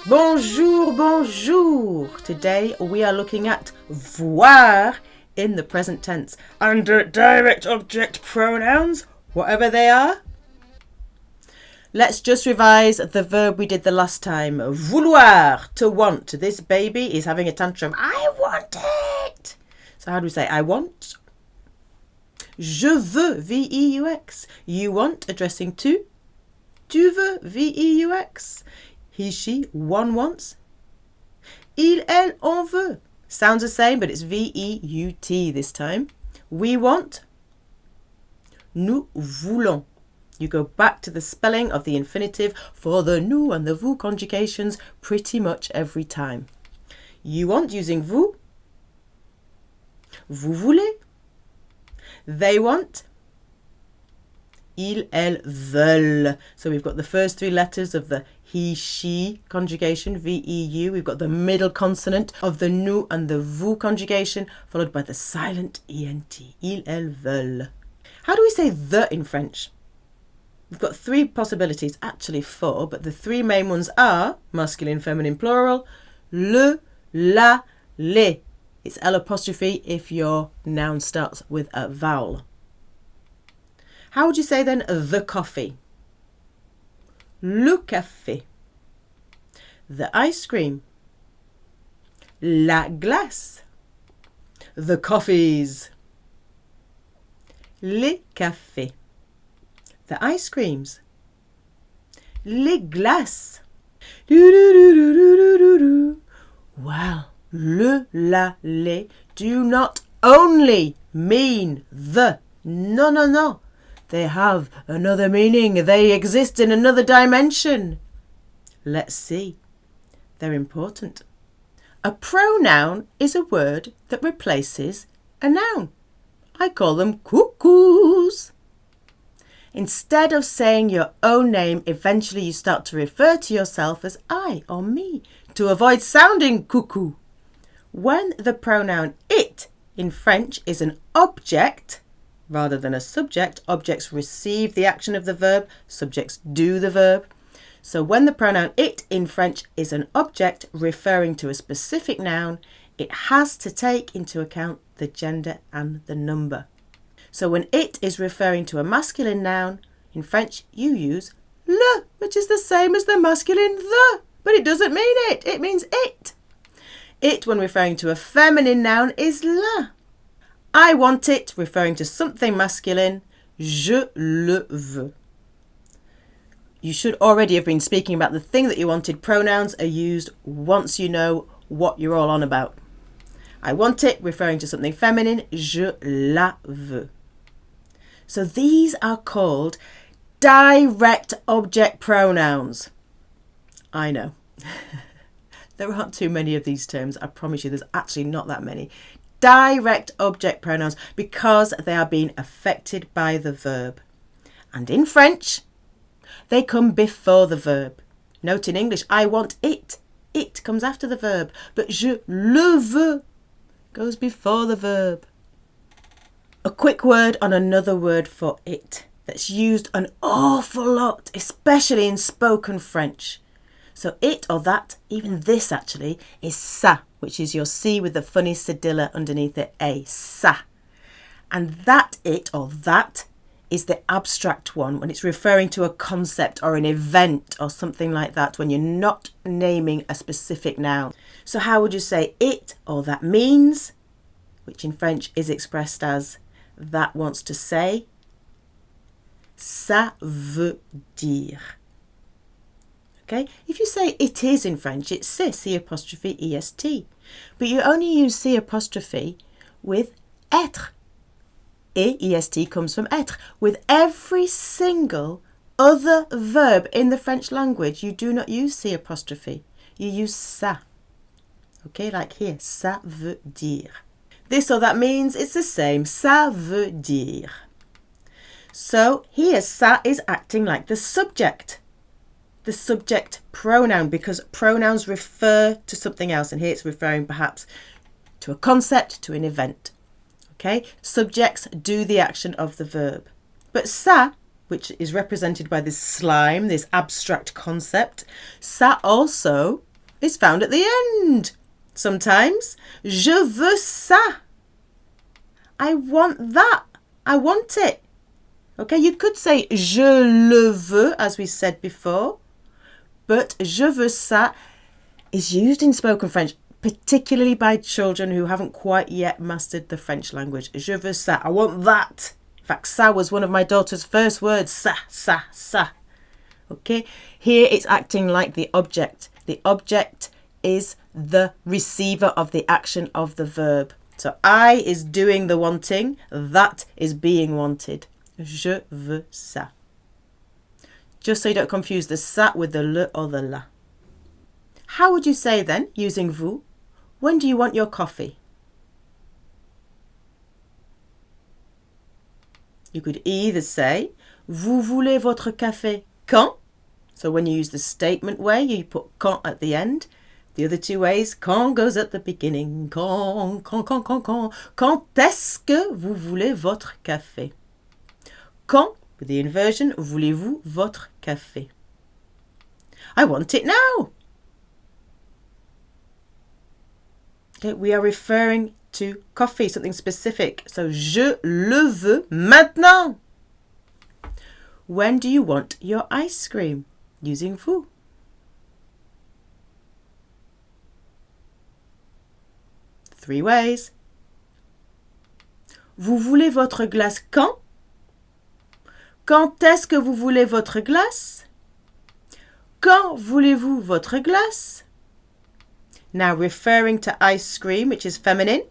Bonjour, bonjour. Today we are looking at voir in the present tense under direct object pronouns, whatever they are. Let's just revise the verb we did the last time. Vouloir, to want. This baby is having a tantrum. I want it. So how do we say I want? Je veux, V-E-U-X. You want, addressing to. Tu veux, V-E-U-X. He, she, one wants. Il, elle, on veut. Sounds the same, but it's V-E-U-T this time. We want. Nous voulons. You go back to the spelling of the infinitive for the nous and the vous conjugations pretty much every time. You want using vous. Vous voulez. They want. Ils, elles veulent. So we've got the first three letters of the he, she conjugation, V-E-U. We've got the middle consonant of the nous and the vous conjugation, followed by the silent E-N-T. Ils, elles veulent. How do we say the in French? We've got three possibilities, actually four, but the three main ones are masculine, feminine, plural, le, la, les. It's L apostrophe if your noun starts with a vowel. How would you say then the coffee? Le café. The ice cream. La glace. The coffees. Les cafés. The ice creams. Les glaces. Well, le, la, les do not only mean the. No, no, no. They have another meaning. They exist in another dimension. Let's see. They're important. A pronoun is a word that replaces a noun. I call them cuckoos. Instead of saying your own name, eventually you start to refer to yourself as I or me to avoid sounding cuckoo. When the pronoun it in French is an object rather than a subject, objects receive the action of the verb, subjects do the verb. So when the pronoun it in French is an object referring to a specific noun, it has to take into account the gender and the number. So when it is referring to a masculine noun, in French you use le, which is the same as the masculine the, but it doesn't mean it, it means it. It, when referring to a feminine noun, is la. I want it, referring to something masculine, je le veux. You should already have been speaking about the thing that you wanted. Pronouns are used once you know what you're all on about. I want it, referring to something feminine, je la veux. So these are called direct object pronouns. I know. There aren't too many of these terms. I promise you there's actually not that many. Direct object pronouns because they are being affected by the verb. And in French, they come before the verb. Note in English, I want it. It comes after the verb. But je le veux goes before the verb. A quick word on another word for it that's used an awful lot, especially in spoken French. So it or that, even this actually, is ça, which is your C with the funny cedilla underneath it, a, ça. And that it or that is the abstract one when it's referring to a concept or an event or something like that when you're not naming a specific noun. So how would you say it or that means, which in French is expressed as that wants to say, ça veut dire. Okay, if you say it is in French, it's c'est, C''est. But you only use C' with être. Et comes from être. With every single other verb in the French language, you do not use C'. You use ça. Okay, like here, ça veut dire. This or that means it's the same, ça veut dire. So here, ça is acting like the subject pronoun, because pronouns refer to something else, and here it's referring perhaps to a concept, to an event. Okay, subjects do the action of the verb. But ça which is represented by this slime, this abstract concept, ça also is found at the end. Sometimes, je veux ça. I want that. I want it. Okay, you could say je le veux, as we said before, but je veux ça is used in spoken French, particularly by children who haven't quite yet mastered the French language. Je veux ça. I want that. In fact, ça was one of my daughter's first words. Ça. Okay, here it's acting like the object. The object is the receiver of the action of the verb. So I is doing the wanting, that is being wanted. Je veux ça. Just so you don't confuse the ça with the le or the la. How would you say then, using vous, when do you want your coffee? You could either say, vous voulez votre café quand? So when you use the statement way, you put quand at the end. The other two ways, quand goes at the beginning. Quand. Quand est-ce que vous voulez votre café? Quand, with the inversion, voulez-vous votre café? I want it now. Okay, we are referring to coffee, something specific. So, je le veux maintenant. When do you want your ice cream? Using vous. Three ways. Vous voulez votre glace quand? Quand est-ce que vous voulez votre glace? Quand voulez-vous votre glace? Now referring to ice cream, which is feminine,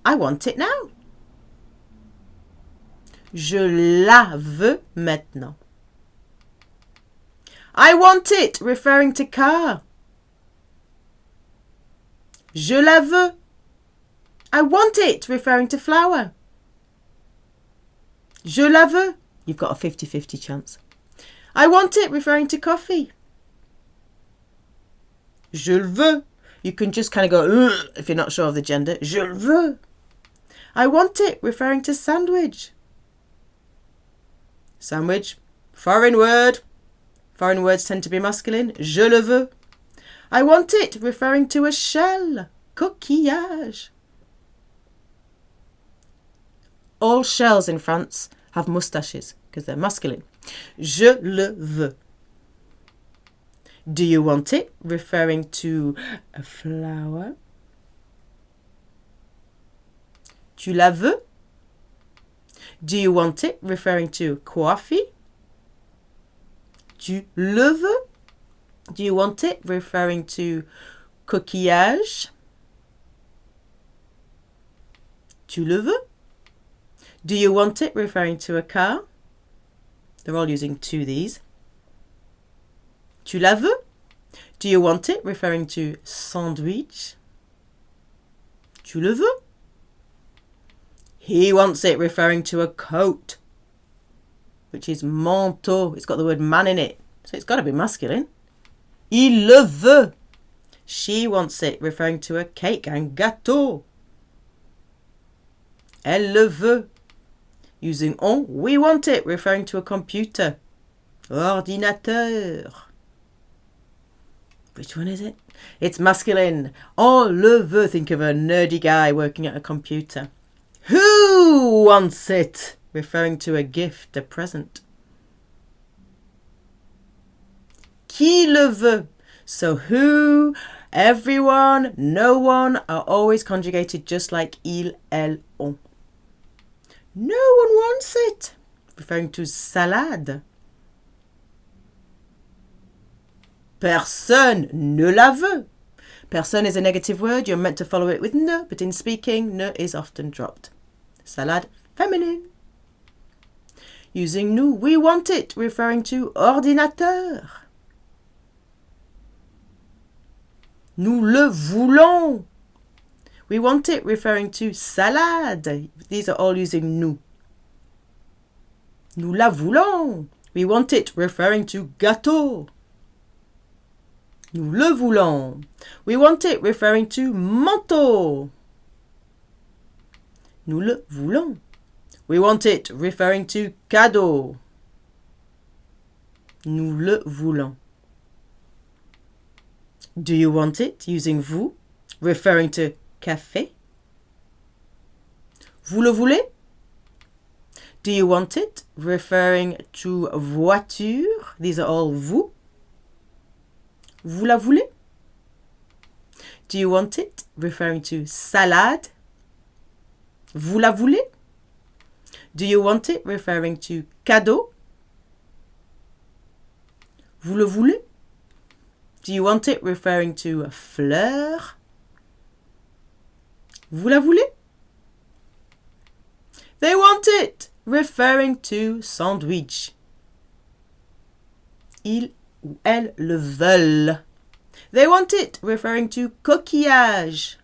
I want it now. Je la veux maintenant. I want it, referring to car. Je la veux. I want it, referring to flower. Je la veux. You've got a 50-50 chance. I want it, referring to coffee. Je le veux. You can just kind of go, ugh, if you're not sure of the gender. Je le veux. I want it, referring to sandwich. Sandwich, foreign word. Foreign words tend to be masculine. Je le veux. I want it, referring to a shell. Coquillage. All shells in France have moustaches because they're masculine. Je le veux. Do you want it? Referring to a flower. Tu la veux? Do you want it? Referring to coiffure. Tu le veux? Do you want it? Referring to coquillage. Tu le veux? Do you want it? Referring to a car. They're all using to these. Tu la veux? Do you want it? Referring to sandwich. Tu le veux? He wants it, referring to a coat, which is manteau. It's got the word man in it, so it's got to be masculine. Il le veut. She wants it, referring to a cake, un gâteau. Elle le veut. Using on, we want it, referring to a computer. Ordinateur. Which one is it? It's masculine. On le veut. Think of a nerdy guy working at a computer. Who wants it? Referring to a gift, a present. Qui le veut? So who, everyone, no one are always conjugated just like il, elle, on. No one wants it. Referring to salade. Personne ne la veut. Personne is a negative word. You're meant to follow it with ne, but in speaking, ne is often dropped. Salade, feminine. Using nous, we want it, referring to ordinateur. Nous le voulons. We want it, referring to salade. These are all using nous. Nous la voulons. We want it, referring to gâteau. Nous le voulons. We want it, referring to manteau. Nous le voulons. We want it, referring to cadeau. Nous le voulons. Do you want it? Using vous, referring to café. Vous le voulez? Do you want it? Referring to voiture. These are all vous. Vous la voulez? Do you want it? Referring to salade. Vous la voulez? Do you want it? Referring to cadeau. Vous le voulez? Do you want it? Referring to fleur. Vous la voulez? They want it, referring to sandwich. Ils ou elles le veulent. They want it, referring to coquillage.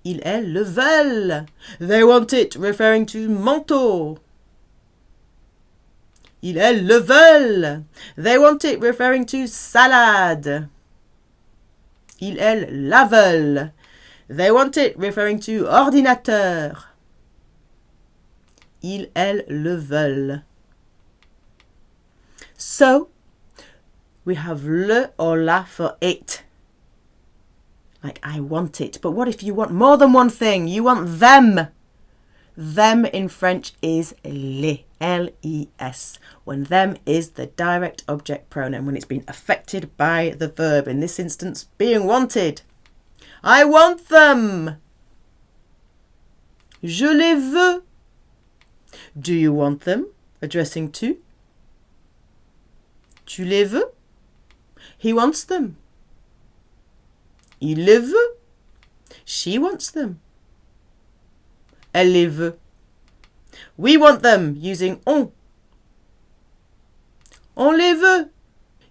Ils, elles le veulent. They want it, referring to manteau. Ils, elles le veulent. They want it, referring to salade. Ils, elles la veulent. They want it, referring to ordinateur. Ils, elles le veulent. So, we have le or la for it. Like, I want it. But what if you want more than one thing? You want them. Them in French is les, L-E-S. When them is the direct object pronoun, when it's been affected by the verb, in this instance, being wanted. I want them. Je les veux. Do you want them? Addressing to. Tu les veux? He wants them. Il les veut. She wants them. Elle les veut. We want them, using on. On les veut.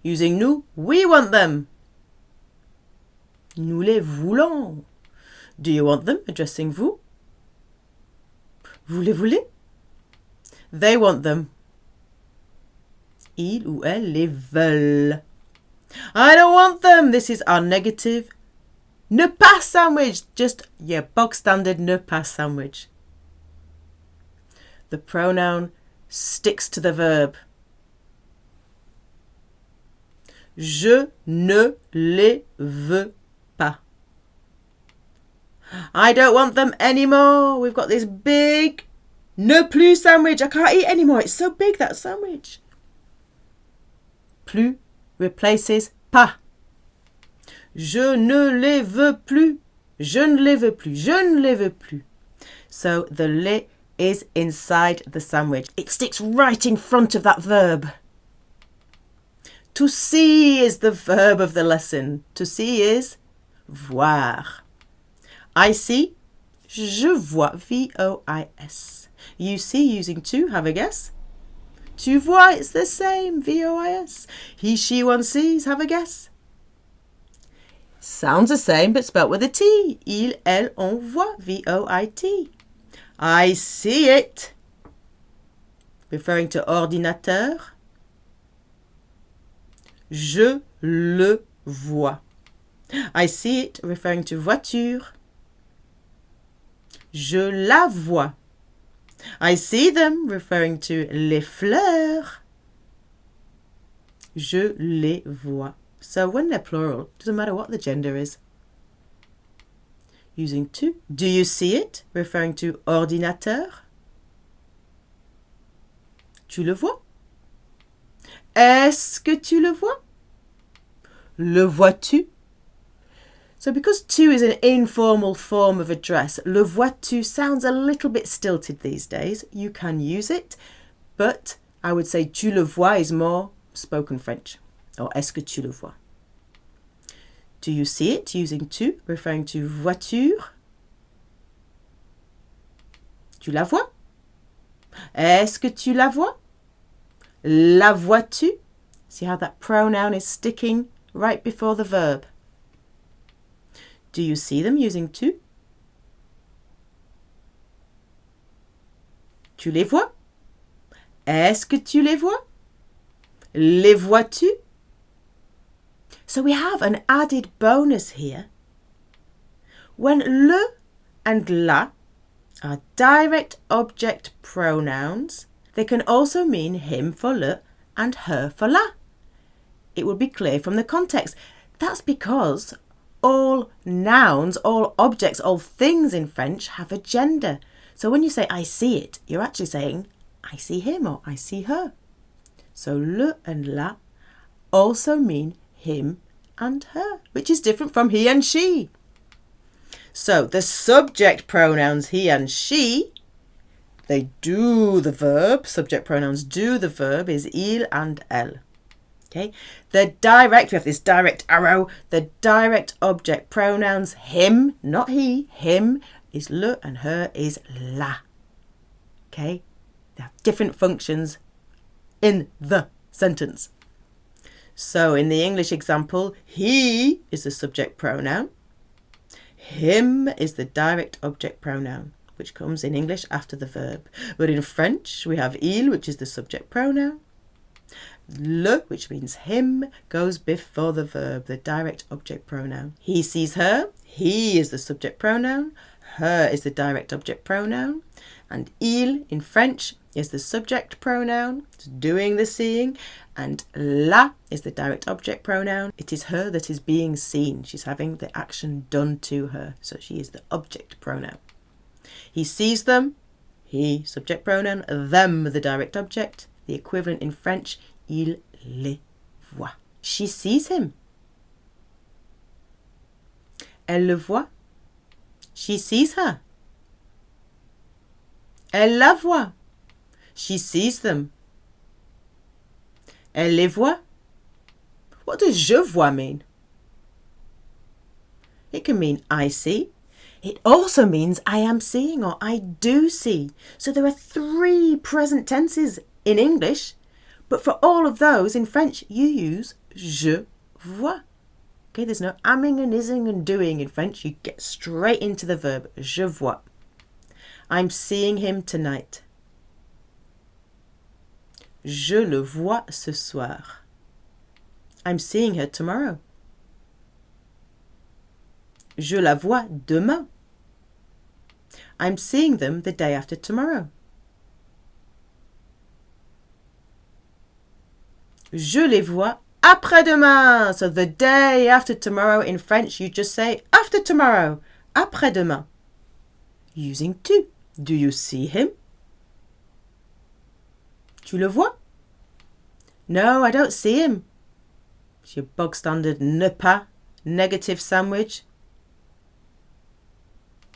Using nous, we want them. Nous les voulons. Do you want them? Addressing vous. Vous les voulez? They want them. Ils ou elles les veulent. I don't want them. This is our negative ne pas sandwich. Just your bog standard ne pas sandwich. The pronoun sticks to the verb. Je ne les veux pas. I don't want them anymore. We've got this big ne plus sandwich. I can't eat anymore. It's so big, that sandwich. Plus replaces pas. Je ne les veux plus. Je ne les veux plus. Je ne les veux plus. So the les is inside the sandwich. It sticks right in front of that verb. To see is the verb of the lesson. To see is voir. I see. Je vois. V-O-I-S. You see using to. Have a guess. Tu vois, it's the same. V-O-I-S. He, she, one sees. Have a guess. Sounds the same, but spelt with a T. Il, elle, on voit. V-O-I-T. I see it. Referring to ordinateur. Je le vois. I see it. Referring to voiture. Je la vois. I see them, referring to les fleurs. Je les vois. So when they're plural, doesn't matter what the gender is. Using to. Do you see it? Referring to ordinateur. Tu le vois? Est-ce que tu le vois? Le vois-tu? So because tu is an informal form of address, le vois-tu sounds a little bit stilted these days. You can use it, but I would say tu le vois is more spoken French. Or est-ce que tu le vois? Do you see it? Using tu, referring to voiture. Tu la vois? Est-ce que tu la vois? La vois-tu? See how that pronoun is sticking right before the verb. Do you see them? Using tu. Tu les vois? Est-ce que tu les vois? Les vois-tu? So we have an added bonus here. When le and la are direct object pronouns, they can also mean him for le and her for la. It would be clear from the context. That's because all nouns, all objects, all things in French have a gender. So when you say I see it, you're actually saying I see him or I see her. So le and la also mean him and her, which is different from he and she. So the subject pronouns he and she, they do the verb. Subject pronouns do the verb is il and elle. Okay. The direct, we have this direct arrow. The direct object pronouns him, not he, him is le and her is la. Okay. They have different functions in the sentence. So in the English example, he is the subject pronoun. Him is the direct object pronoun, which comes in English after the verb. But in French, we have il, which is the subject pronoun. Le, which means him, goes before the verb, the direct object pronoun. He sees her. He is the subject pronoun. Her is the direct object pronoun. And il in French is the subject pronoun, it's doing the seeing. And la is the direct object pronoun. It is her that is being seen. She's having the action done to her. So she is the object pronoun. He sees them. He, subject pronoun. Them, the direct object. The equivalent in French, il les voit. She sees him. Elle le voit. She sees her. Elle la voit. She sees them. Elle les voit. What does je vois mean? It can mean I see. It also means I am seeing or I do see. So there are 3 present tenses in English, but for all of those in French you use je vois. Okay, there's no aming and ising and doing in French. You get straight into the verb. Je vois. I'm seeing him tonight. Je le vois ce soir. I'm seeing her tomorrow. Je la vois demain. I'm seeing them the day after tomorrow. Je les vois après-demain. So the day after tomorrow in French, you just say after tomorrow, après-demain. Using tu. Do you see him? Tu le vois? No, I don't see him. It's your bog standard ne pas, negative sandwich.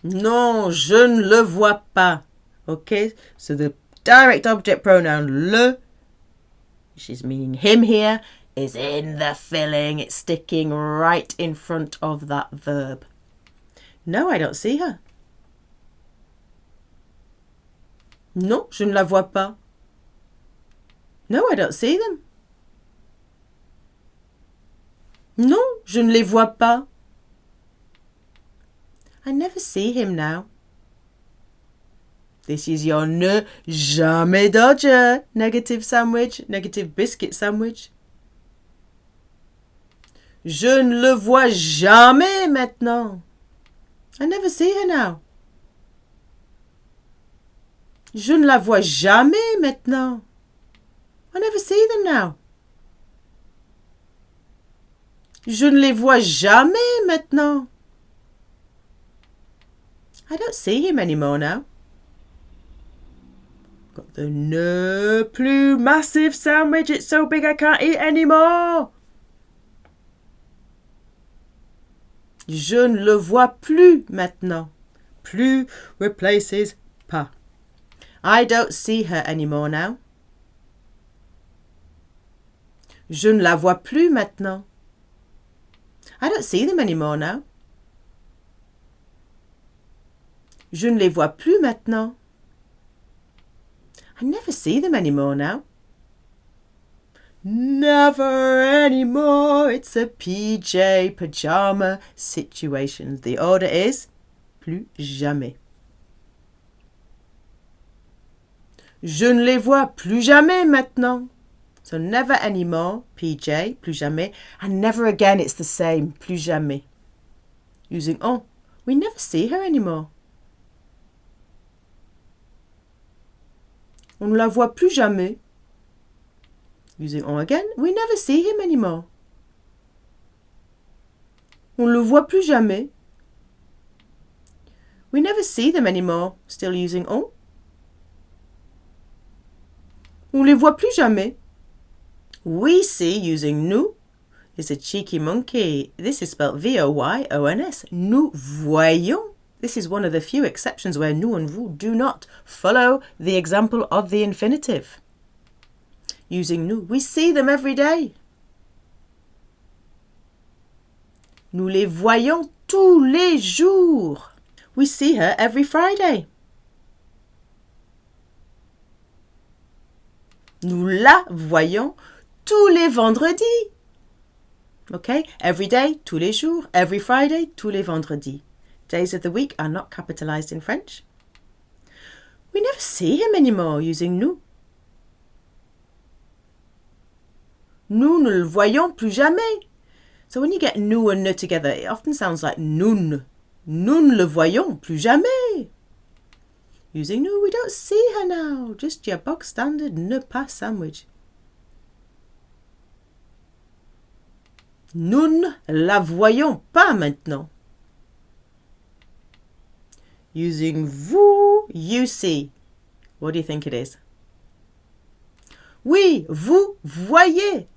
Non, je ne le vois pas. Okay, so the direct object pronoun le, which is meaning him here, is in the filling. It's sticking right in front of that verb. No, I don't see her. Non, je ne la vois pas. No, I don't see them. Non, je ne les vois pas. I never see him now. This is your ne jamais dodger. Negative sandwich, negative biscuit sandwich. Je ne le vois jamais maintenant. I never see her now. Je ne la vois jamais maintenant. I never see them now. Je ne les vois jamais maintenant. I don't see him anymore now. Got the ne plus massive sandwich. It's so big I can't eat anymore. Je ne le vois plus maintenant. Plus replaces pas. I don't see her anymore now. Je ne la vois plus maintenant. I don't see them anymore now. Je ne les vois plus maintenant. I never see them anymore now. Never anymore. It's a PJ, pajama situation. The order is plus jamais. Je ne les vois plus jamais maintenant. So never anymore, PJ, plus jamais. And never again, it's the same, plus jamais. Using on. We never see her anymore. On ne la voit plus jamais. Using on again, we never see him anymore. On le voit plus jamais. We never see them anymore. Still using on. On les voit plus jamais. We see using nous. It's a cheeky monkey. This is spelled V-O-Y-O-N-S. Nous voyons. This is one of the few exceptions where nous and vous do not follow the example of the infinitive. Using nous, we see them every day. Nous les voyons tous les jours. We see her every Friday. Nous la voyons tous les vendredis. Okay, every day, tous les jours. Every Friday, tous les vendredis. Days of the week are not capitalized in French. We never see him anymore using nous. Nous ne le voyons plus jamais. So when you get nous and ne together, it often sounds like nous. Nous ne le voyons plus jamais. Using nous, we don't see her now. Just your bog standard ne pas sandwich. Nous ne la voyons pas maintenant. Using vous, you see. What do you think it is? Oui, vous voyez.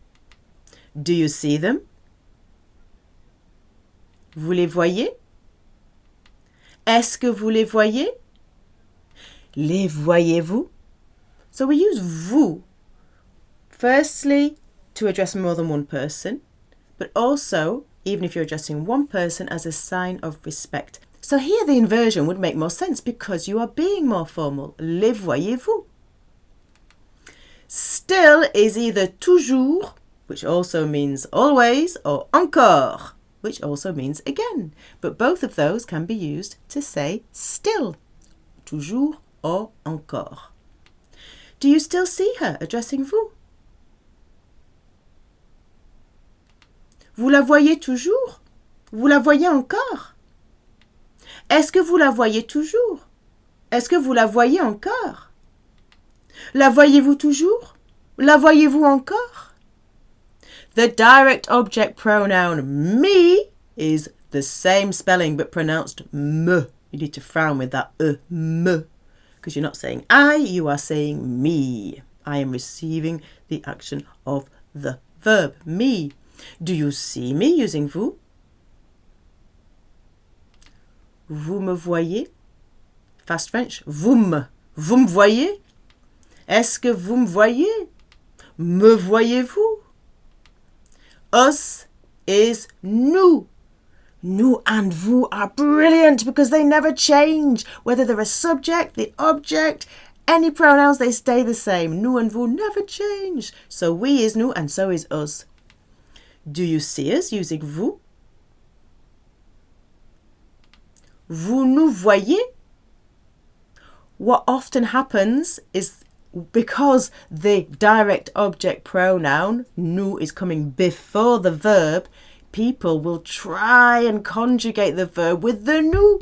Do you see them? Vous les voyez? Est-ce que vous les voyez? Les voyez-vous? So we use vous, firstly, to address more than one person, but also, even if you're addressing one person, as a sign of respect. So here the inversion would make more sense because you are being more formal. Les voyez-vous? Still is either toujours, which also means always, or encore, which also means again. But both of those can be used to say still, toujours or encore. Do you still see her addressing vous? Vous la voyez toujours? Vous la voyez encore? Est-ce que vous la voyez toujours? Est-ce que vous la voyez encore? La voyez-vous toujours? La voyez-vous encore? The direct object pronoun me is the same spelling but pronounced me. You need to frown with that me, because you're not saying I, you are saying me. I am receiving the action of the verb, me. Do you see me using vous? Vous me voyez? Fast French, vous me voyez? Est-ce que vous me voyez? Me voyez-vous? Us is nous. Nous and vous are brilliant because they never change. Whether they're a subject, the object, any pronouns, they stay the same. Nous and vous never change. So we is nous and so is us. Do you see us using vous? Vous nous voyez? What often happens is because the direct object pronoun, nous, is coming before the verb, people will try and conjugate the verb with the nous.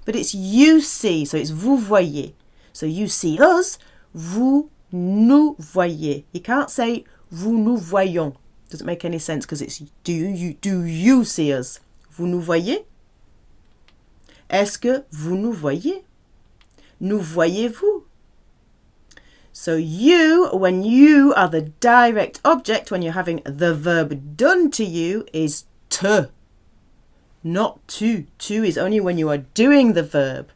But it's you see, so it's vous voyez. So you see us, vous nous voyez. You can't say vous nous voyons. Doesn't make any sense because it's do you see us? Vous nous voyez? Est-ce que vous nous voyez? Nous voyez-vous? So you, when you are the direct object, when you're having the verb done to you, is te, not tu. Tu is only when you are doing the verb.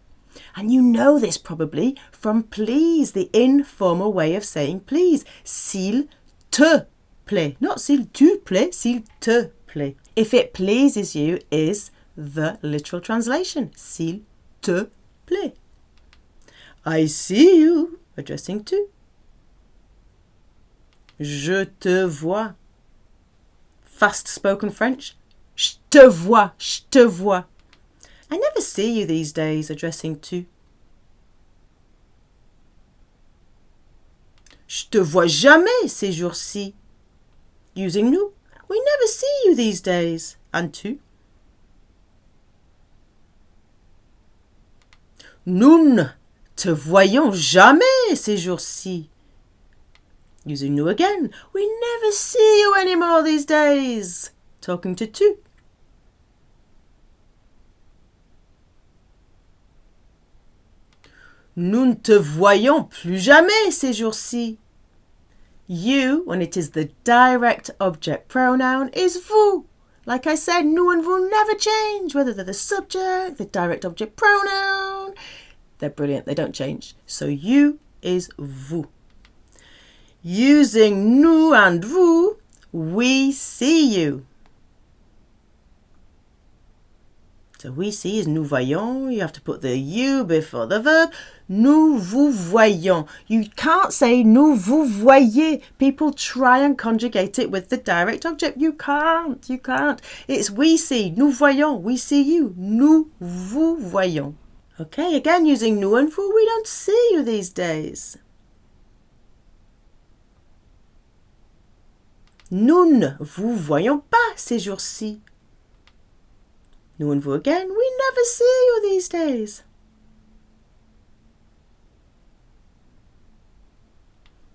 And you know this probably from please, the informal way of saying please. S'il te plaît. Not s'il tu plaît, s'il te plaît. If it pleases you is the literal translation. S'il te plaît. I see you. Addressing to. Je te vois. Fast spoken French. Je te vois, je te vois. I never see you these days addressing to. Je te vois jamais ces jours-ci. Using nous. We never see you these days. And to. Nous ne te voyons jamais ces jours-ci. Using nous again. We never see you anymore these days. Talking to tu. Nous ne te voyons plus jamais ces jours-ci. You, when it is the direct object pronoun, is vous. Like I said, nous and vous never change, whether they're the subject, the direct object pronoun. They're brilliant, they don't change. So you is vous. Using nous and vous, we see you. So we see is nous voyons. You have to put the you before the verb. Nous vous voyons. You can't say nous vous voyez. People try and conjugate it with the direct object. You can't. It's we see. Nous voyons. We see you. Nous vous voyons. Okay, again using nous and vous. We don't see you these days. Nous ne vous voyons pas ces jours-ci. Nous and vous again. We never see you these days.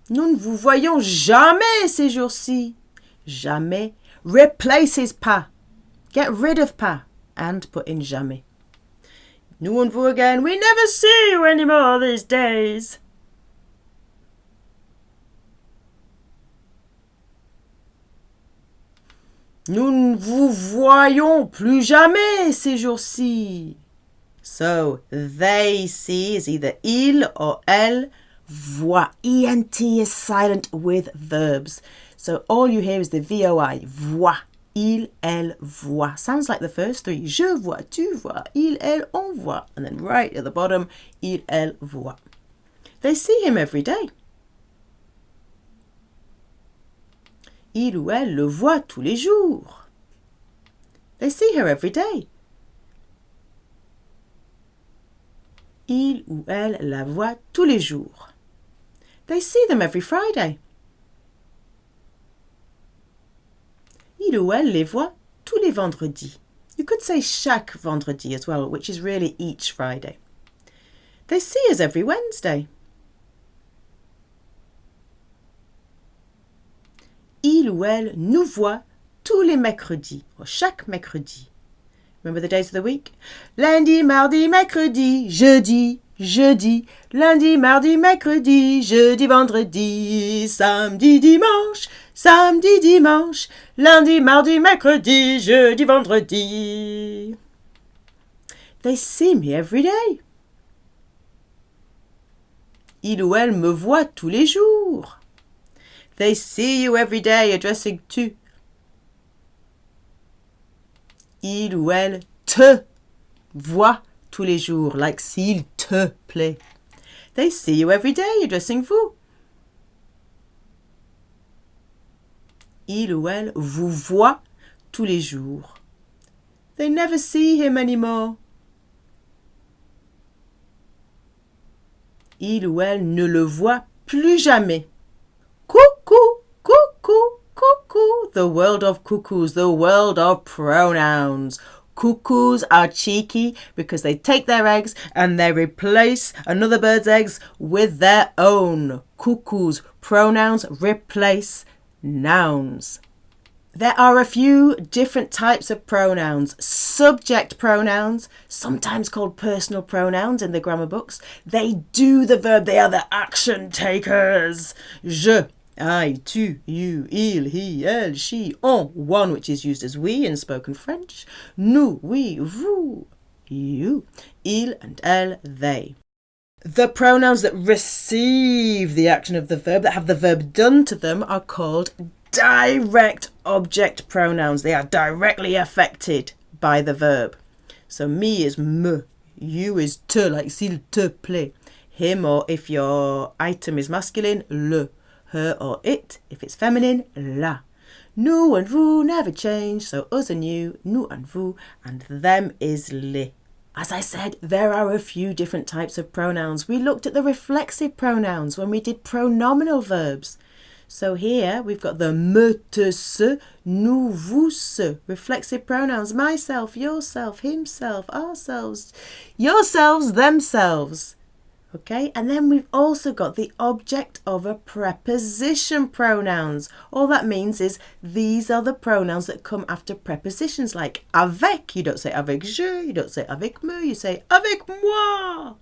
Nous ne vous voyons jamais ces jours-ci. Jamais replaces pas. Get rid of pas and put in jamais. Nous and vous again. We never see you anymore these days. Nous ne vous voyons plus jamais ces jours-ci. So, they see is either il or elle. Voit. ENT is silent with verbs. So, all you hear is the VOI. Voit. Il, elle, voit. Sounds like the first three. Je vois, tu vois, il, elle, on voit. And then right at the bottom, il, elle, voit. They see him every day. Il ou elle le voit tous les jours. They see her every day. Il ou elle la voit tous les jours. They see them every Friday. Il ou elle les voit tous les vendredis. You could say chaque vendredi as well, which is really each Friday. They see us every Wednesday. Il ou elle nous voit tous les mercredis, or chaque mercredi. Remember the days of the week? Lundi, mardi, mercredi, jeudi, jeudi. Lundi, mardi, mercredi, jeudi, vendredi. Samedi, dimanche, samedi, dimanche. Lundi, mardi, mercredi, jeudi, vendredi. They see me every day. Il ou elle me voit tous les jours. They see you every day, addressing tu. Il ou elle te voit tous les jours, like s'il te plaît. They see you every day, addressing vous. Il ou elle vous voit tous les jours. They never see him anymore. Il ou elle ne le voit plus jamais. Coucou, coucou, coucou. The world of cuckoos, the world of pronouns. Cuckoos are cheeky because they take their eggs and they replace another bird's eggs with their own. Cuckoos, pronouns replace nouns. There are a few different types of pronouns. Subject pronouns, sometimes called personal pronouns in the grammar books. They do the verb, they are the action takers. Je, I, tu, you, il, he, elle, she, on. One which is used as we in spoken French. Nous, we, vous, you, il and elle, they. The pronouns that receive the action of the verb, that have the verb done to them, are called direct object pronouns. They are directly affected by the verb. So me is me, you is te, like s'il te plaît. Him, or if your item is masculine, le. Her or it, if it's feminine, la. Nous and vous never change, so us and you, nous and vous, and them is les. As I said, there are a few different types of pronouns. We looked at the reflexive pronouns when we did pronominal verbs. So here we've got the me, te, se, nous, vous, se. Reflexive pronouns, myself, yourself, himself, ourselves, yourselves, themselves. Okay, and then we've also got the object of a preposition pronouns. All that means is these are the pronouns that come after prepositions like avec. You don't say avec je, you don't say avec me, you say avec moi.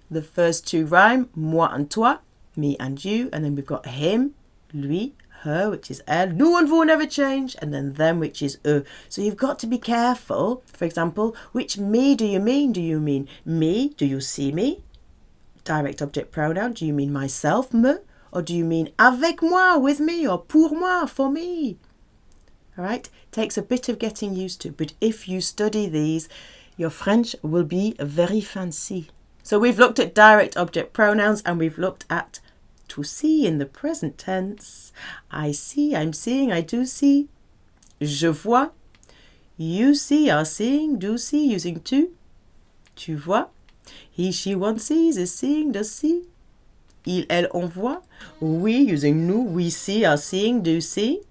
The first two rhyme, moi and toi, me and you, and then we've got him, lui, her, which is elle, nous and vous never change, and then them, which is eux. So you've got to be careful. For example, which me do you mean? Do you mean me? Do you see me? Direct object pronoun, do you mean myself, me? Or do you mean avec moi, with me, or pour moi, for me? All right, takes a bit of getting used to, but if you study these, your French will be very fancy. So we've looked at direct object pronouns and we've looked at to see in the present tense. I see, I'm seeing, I do see. Je vois. You see, are seeing, do see, using tu. Tu vois. He, she, one sees, is seeing, does see. Il, elle, on voit. We, using nous, we see, are seeing, do see.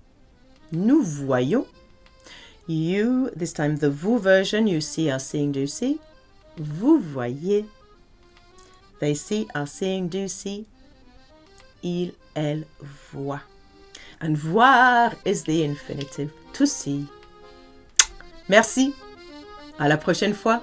Nous voyons. You, this time the vous version, you see, are seeing, do see. Vous voyez. They see, are seeing, do see. Il, elle, voit. And voir is the infinitive, to see. Merci. À la prochaine fois.